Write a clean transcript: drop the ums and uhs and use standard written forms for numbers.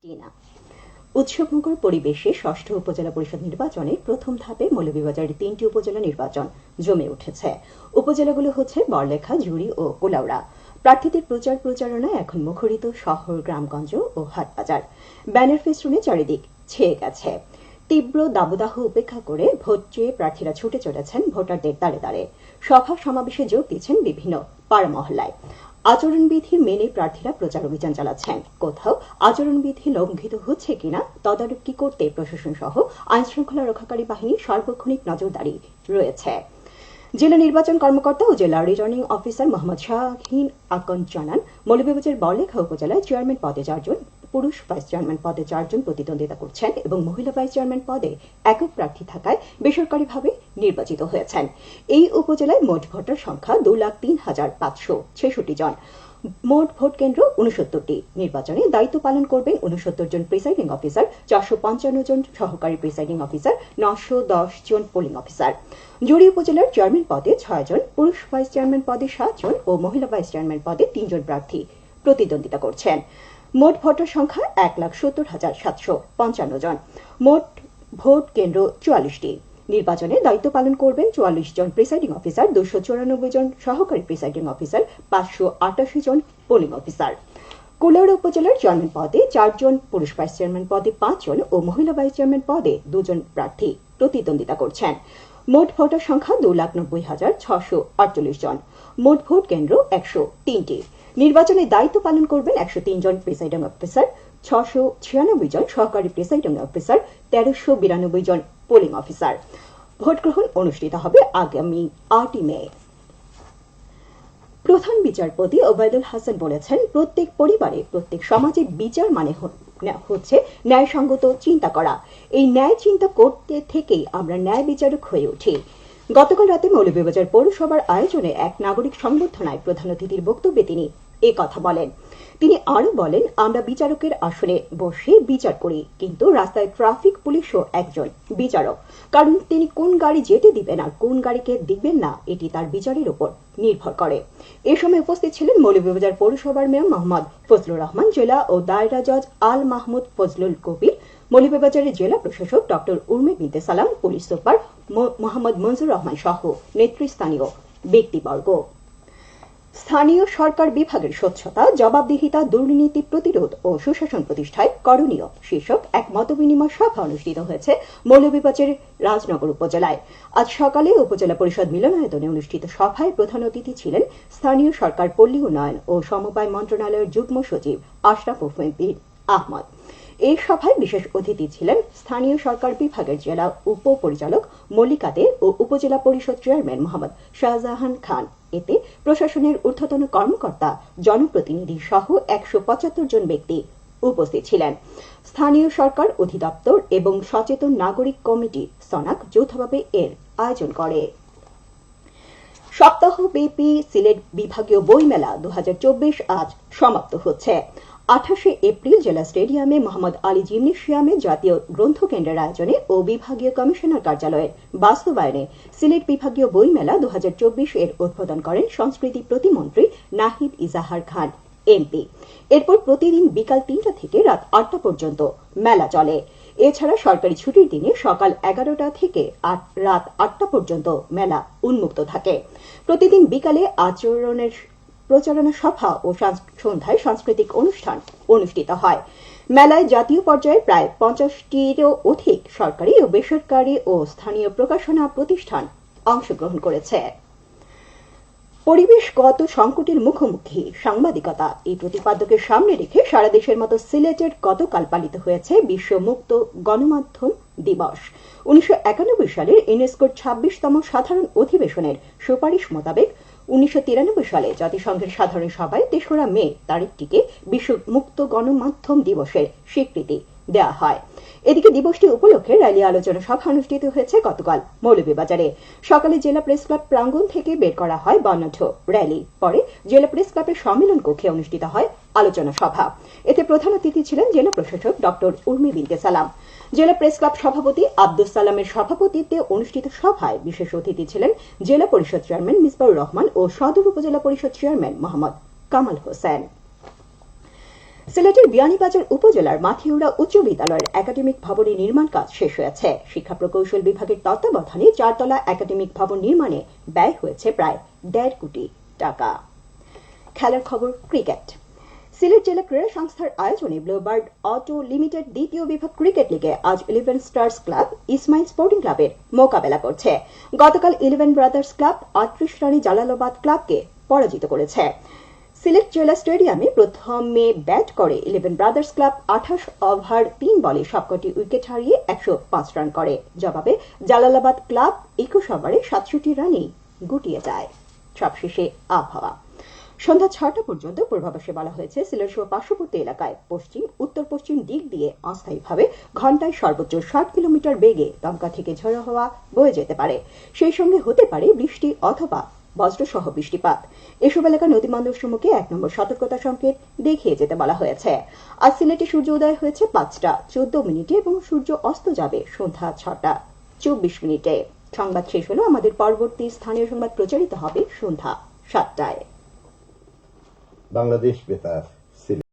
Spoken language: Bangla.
টিনা উৎসবমুখর পরিবেশে ষষ্ঠ উপজেলা পরিষদ নির্বাচনে প্রথম ধাপে মৌলভীবাজারের ৩টি উপজেলা নির্বাচন জমে উঠেছে। উপজেলাগুলো হচ্ছে বড়লেখা, জুড়ি ও কুলাউড়া। প্রার্থীদের প্রচার প্রচারণায় এখন মুখরিত শহর, গ্রামগঞ্জ ও হাটবাজার। ব্যানার ফেস্টুনে চারিদিক ছেয়ে গেছে। তীব্র দাবদাহ উপেক্ষা করে ভোট চেয়ে প্রার্থীরা ছুটে চলেছেন ভোটারদের দ্বারে দ্বারে। সভা সমাবেশে যোগ দিচ্ছেন বিভিন্ন পাড়া মহল্লায়। আচরণবিধি মেনে প্রার্থীরা প্রচার অভিযান চালাচ্ছেন। কোথাও আচরণবিধি লঙ্ঘিত হচ্ছে কিনা তদারকি করতে প্রশাসন সহ আইনশৃঙ্খলা রক্ষাকারী বাহিনীর সার্বক্ষণিক নজরদারি রয়েছে। জেলা নির্বাচন কর্মকর্তা ও জেলা রিটার্নিং অফিসার মোহাম্মদ শাহীন আকন জানান, মৌলভীবাজার বড়লেখা উপজেলায় চেয়ারম্যান পদে 4 জন, পুরুষ ভাইস চেয়ারম্যান পদে 4 জন প্রতিদ্বন্দ্বিতা করছেন এবং মহিলা ভাইস চেয়ারম্যান পদে একক প্রার্থী থাকায় বেসরকারিভাবে নির্বাচিত হয়েছেন। এই উপজেলায় মোট ভোটার সংখ্যা 2,03,566 জন। মোট ভোট কেন্দ্র 69টি। নির্বাচনে দায়িত্ব পালন করবেন 69 জন প্রিসাইডিং অফিসার, 455 জন সহকারী প্রিসাইডিং অফিসার, 910 জন পোলিং অফিসার। জুড়ি উপজেলার চেয়ারম্যান পদে 6 জন, পুরুষ ভাইস চেয়ারম্যান পদে 7 জন ও মহিলা ভাইস চেয়ারম্যান পদে 3 জন প্রার্থী প্রতিদ্বন্দ্বিতা করছেন। মোট ভোটার সংখ্যা 1,70,755 জন। মোট ভোট কেন্দ্র 44টি। নির্বাচনে দায়িত্ব পালন করবেন 44 জন প্রিসাইডিং অফিসার, 294 জন সহকারী প্রিসাইডিং অফিসার, 588 জন পোলিং অফিসার। কুলাউড়া উপজেলার চেয়ারম্যান পদে 4 জন, পুরুষ ভাইস চেয়ারম্যান পদে 5 জন ও মহিলা ভাইস চেয়ারম্যান পদে 2 জন প্রার্থী প্রতিদ্বন্দ্বিতা করছেন। মোট ভোটার সংখ্যা 2,90,648 জন। মোট ভোট কেন্দ্র 103টি। নির্বাচনে দায়িত্ব পালন করবেন 103 জন প্রিসাইডিং অফিসার, 696 জন সহকারী প্রিসাইডিং অফিসার, 1392 জন পোলিং অফিসার। ভোট গ্রহণ অনুষ্ঠিত হবে আগামী 8 মে। প্রধান বিচারপতি ওবায়দুল হাসান বলেছেন, প্রত্যেক পরিবারে, প্রত্যেক সমাজে বিচার মানে হচ্ছে ন্যায়সঙ্গত চিন্তা করা। এই ন্যায় চিন্তা করতে থেকেই আমরা ন্যায় বিচারক হয়ে উঠি। গতকাল রাতে মৌলভীবাজার পৌরসভার আয়োজনে এক নাগরিক সংবর্ধনায় প্রধান অতিথির বক্তব্যে তিনি এ কথা বলেন। তিনি আরো বলেন, আমরা বিচারকের আসনে বসে বিচার করি, কিন্তু রাস্তায় ট্রাফিক পুলিশও একজন বিচারক। কারণ তিনি কোন গাড়ি যেতে দিবেন আর কোন গাড়িকে দিবেন না, এটি তার বিচারের উপর নির্ভর করে। এ সময় উপস্থিত ছিলেন মৌলভীবাজার পৌরসভার মেয়র মোহাম্মদ ফজলুর রহমান, জেলা ও দায়রা জজ আল মাহমুদ ফজলুল কবির, মৌলভীবাজারের জেলা প্রশাসক ডক্টর উর্মি বিনতে সালাম, পুলিশ সুপার মোহাম্মদ মঞ্জুর রহমান সহ নেতৃস্থানীয় ব্যক্তিবর্গ। স্থানীয় সরকার বিভাগের স্বচ্ছতা, জবাবদিহিতা, দুর্নীতি প্রতিরোধ ও সুশাসন প্রতিষ্ঠায় করণীয় শীর্ষক এক মতবিনিময় সভা অনুষ্ঠিত হয়েছে মৌলভীবাজারের রাজনগর উপজেলায়। আজ সকালে উপজেলা পরিষদ মিলনায়তনে অনুষ্ঠিত সভায় প্রধান অতিথি ছিলেন স্থানীয় সরকার, পল্লী উন্নয়ন ও সমবায় মন্ত্রণালয়ের যুগ্ম সচিব আশরাফ আহমদ। এই সভায় বিশেষ অতিথি ছিলেন স্থানীয় সরকার বিভাগের জেলা উপপরিচালক মল্লিকা দে ও উপজেলা পরিষদ চেয়ারম্যান মোহাম্মদ শাহজাহান খান। এতে প্রশাসনের ঊর্ধ্বতন কর্মকর্তা, জনপ্রতিনিধি সহ 175 জন ব্যক্তি উপস্থিত ছিলেন। স্থানীয় সরকার অধিদপ্তর এবং সচেতন নাগরিক কমিটি সনাক যৌথভাবে এর আয়োজন করে। সপ্তাহব্যাপী সিলেট বিভাগীয় বইমেলা 2024 আজ সমাপ্ত হচ্ছে। 28 এপ্রিল জেলা স্টেডিয়ামে মোহাম্মদ আলী জিমনেশিয়ামে জাতীয় গ্রন্থকেন্দ্রের আয়োজনে ও বিভাগীয় কমিশনার কার্যালয়ের বাস্তবায়নে সিলেট বিভাগীয় বইমেলা 2024 এর উদ্বোধন করেন সংস্কৃতি প্রতিমন্ত্রী নাহিদ ইজাহার খান এমপি। এরপর প্রতিদিন বিকাল 3টা থেকে রাত 8টা পর্যন্ত মেলা চলে। এছাড়া সরকারি ছুটির দিনে সকাল 11টা থেকে রাত 8টা পর্যন্ত মেলা উন্মুক্ত থাকে। প্রতিদিন বিকালে আচরণের প্রচারণা সভা ও সন্ধ্যায় সাংস্কৃতিক অনুষ্ঠান অনুষ্ঠিত হয়। মেলায় জাতীয় পর্যায়ে প্রায় 50টিরও অধিক সরকারি ও বেসরকারি ও স্থানীয় প্রকাশনা প্রতিষ্ঠান অংশগ্রহণ করেছে। পরিবেশগত সংকটের মুখোমুখি সাংবাদিকতা, এই প্রতিপাদ্যকে সামনে রেখে সারা দেশের মতো সিলেটের গতকাল পালিত হয়েছে বিশ্ব মুক্ত গণমাধ্যম দিবস। 1991 সালের ইউনেস্কোর 26তম সাধারণ অধিবেশনের সুপারিশ মোতাবেক 1993 সালে জাতিসংঘের সাধারণ সভায় 3রা মে তারিখটিকে বিশ্ব মুক্ত গণমাধ্যম দিবসের স্বীকৃতি দেওয়া হয়। এদিকে দিবসটি উপলক্ষে র্যালি আলোচনা সভা অনুষ্ঠিত হয়েছে গতকাল মৌলভীবাজারে। সকালে জেলা প্রেস ক্লাব প্রাঙ্গণ থেকে বের করা হয় বর্ণাঢ্য র্যালি। পরে জেলা প্রেস ক্লাবের সম্মেলন কক্ষে অনুষ্ঠিত হয় আলোচনা সভা। এতে প্রধান অতিথি ছিলেন জেলা প্রশাসক ডক্টর উর্মি বিনতে সালাম। জেলা প্রেস ক্লাব সভাপতি আব্দুস সালামের সভাপতিত্বে অনুষ্ঠিত সভায় বিশেষ অতিথি ছিলেন জেলা পরিষদ চেয়ারম্যান মিসবাউর রহমান ও সদর উপজেলা পরিষদ চেয়ারম্যান মোহাম্মদ কামাল হোসেন। সিলেটের বিয়ানীবাজার উপজেলার মাথিউরা উচ্চ বিদ্যালয়ের একাডেমিক ভবনের নির্মাণ কাজ শেষ হয়েছে। শিক্ষা প্রকৌশল বিভাগের তত্ত্বাবধানে 4 তলা একাডেমিক ভবন নির্মাণে ব্যয় হয়েছে প্রায় 1.5 কোটি টাকা। খেলার খবর ক্রিকেট। সিলেট জেলা ক্রীড়া সংস্থার আয়োজনে ব্লুবার্ড অটো লিমিটেড দ্বিতীয় বিভাগ ক্রিকেট লিগে আজ 11 স্টার্স ক্লাব ইসমাইল স্পোর্টিং ক্লাবের মোকাবেলা করছে। গতকাল 11 ব্রাদার্স ক্লাব 38 রানে জালালাবাদ ক্লাবকে পরাজিত করেছে। সিলেট জেলা স্টেডিয়ামে প্রথমে ব্যাট করে 11 ব্রাদার্স ক্লাব 28 ওভার 3 বলে সবকটি উইকেট হারিয়ে 105 রান করে। জবাবে জালালাবাদ ক্লাব 21 ওভারে 67 রানেই গুটিয়ে যায়। সবশেষে আবহাওয়া। সন্ধ্যা 6টা পর্যন্ত পূর্বাভাসে বলা হয়েছে সিলেট সহ পার্শ্ববর্তী এলাকায় পশ্চিম উত্তর পশ্চিম দিক দিয়ে অস্থায়ীভাবে ঘন্টায় সর্বোচ্চ 60 কিলোমিটার বেগে দমকা থেকে ঝোড়ো হাওয়া বয়ে যেতে পারে। সেই সঙ্গে হতে পারে বৃষ্টি অথবা বজ্রসহ বৃষ্টিপাত। এসব এলাকা নদীবন্দর সম্মুখে 1 নম্বর সতর্কতা সংকেত দেখিয়ে যেতে বলা হয়েছে। আজ সিলেটে সূর্য উদয় হয়েছে 5টা 14 মিনিটে এবং সূর্য অস্ত যাবে সন্ধ্যা 6টা 24 মিনিটে। সংবাদ শেষ হলো। আমাদের পরবর্তী স্থানীয় সংবাদ প্রচারিত হবে সন্ধ্যা 7টায়। বাংলাদেশ বেতার।